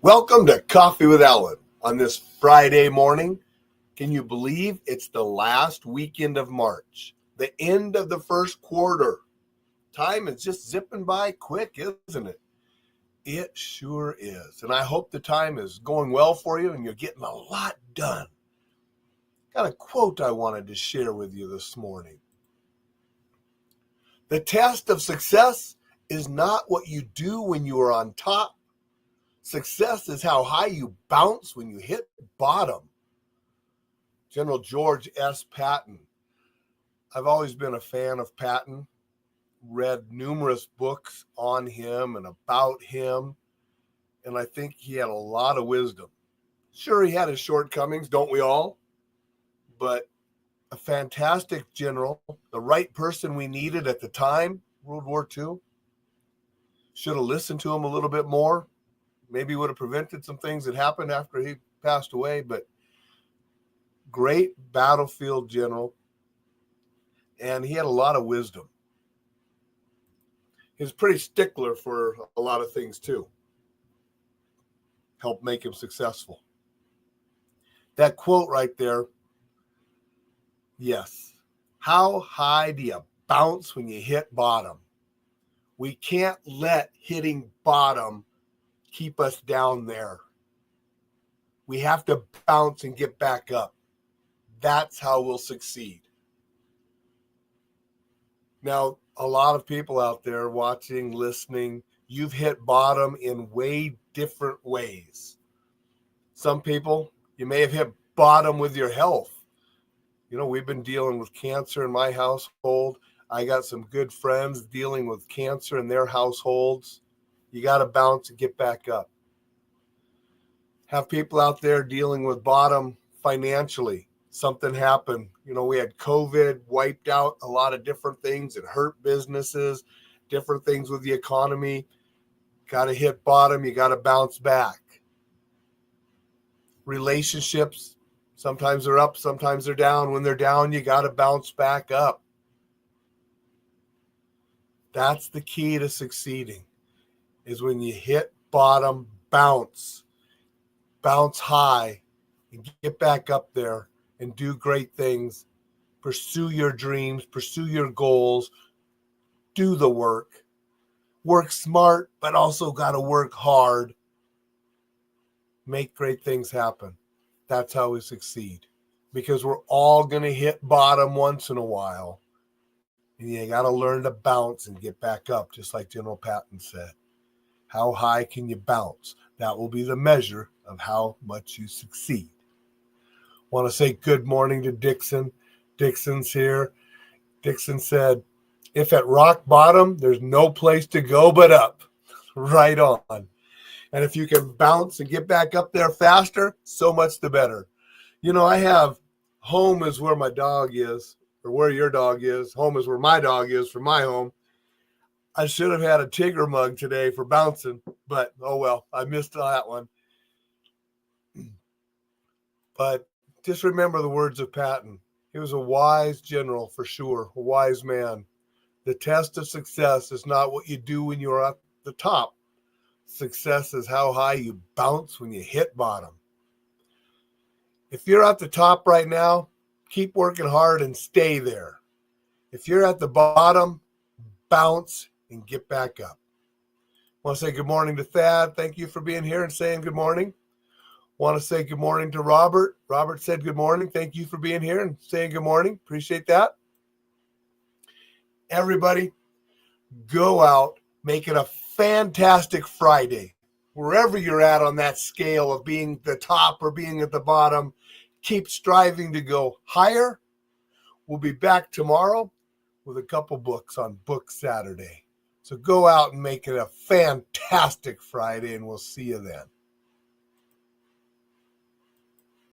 Welcome to Coffee with Alain on this Friday morning. Can you believe it's the last weekend of March, the end of the first quarter? Time is just zipping by quick, isn't it? It sure is. And I hope the time is going well for you and you're getting a lot done. Got a quote I wanted to share with you this morning. The test of success is not what you do when you are on top. Success is how high you bounce when you hit bottom. General George S. Patton. I've always been a fan of Patton, read numerous books on him and about him, and I think he had a lot of wisdom. Sure, he had his shortcomings, don't we all? But a fantastic general, the right person we needed at the time, World War II. Should have listened to him a little bit more. Maybe would have prevented some things that happened after he passed away, but great battlefield general. And he had a lot of wisdom. He was pretty stickler for a lot of things too. Helped make him successful. That quote right there, yes. How high do you bounce when you hit bottom? We can't let hitting bottom keep us down there. We have to bounce and get back up. That's how we'll succeed. Now, a lot of people out there watching, listening, you've hit bottom in way different ways. Some people, you may have hit bottom with your health. You know, we've been dealing with cancer in my household. I got some good friends dealing with cancer in their households. You got to bounce and get back up. Have people out there dealing with bottom financially. Something happened. You know, we had COVID, wiped out a lot of different things. It hurt businesses, different things with the economy. Got to hit bottom. You got to bounce back. Relationships, sometimes they're up, sometimes they're down. When they're down, you got to bounce back up. That's the key to succeeding, is when you hit bottom, bounce high and get back up there and do great things. Pursue your dreams, pursue your goals, do the work. Work smart, but also got to work hard. Make great things happen. That's how we succeed, because we're all going to hit bottom once in a while. And you got to learn to bounce and get back up, just like General Patton said. How high can you bounce? That will be the measure of how much you succeed. Want to say good morning to Dixon. Dixon's here. Dixon said, if at rock bottom, there's no place to go but up. Right on. And if you can bounce and get back up there faster, so much the better. You know, I have home is where my dog is, or where your dog is. Home is where my dog is for my home. I should have had a Tigger mug today for bouncing, but oh well, I missed that one. But just remember the words of Patton. He was a wise general for sure, a wise man. The test of success is not what you do when you're at the top. Success is how high you bounce when you hit bottom. If you're at the top right now, keep working hard and stay there. If you're at the bottom, bounce and get back up. I want to say good morning to Thad. Thank you for being here and saying good morning. Want to say good morning to Robert. Robert said good morning. Thank you for being here and saying good morning. Appreciate that. Everybody, go out, make it a fantastic Friday. Wherever you're at on that scale of being the top or being at the bottom, keep striving to go higher. We'll be back tomorrow with a couple books on Book Saturday. So go out and make it a fantastic Friday, and we'll see you then.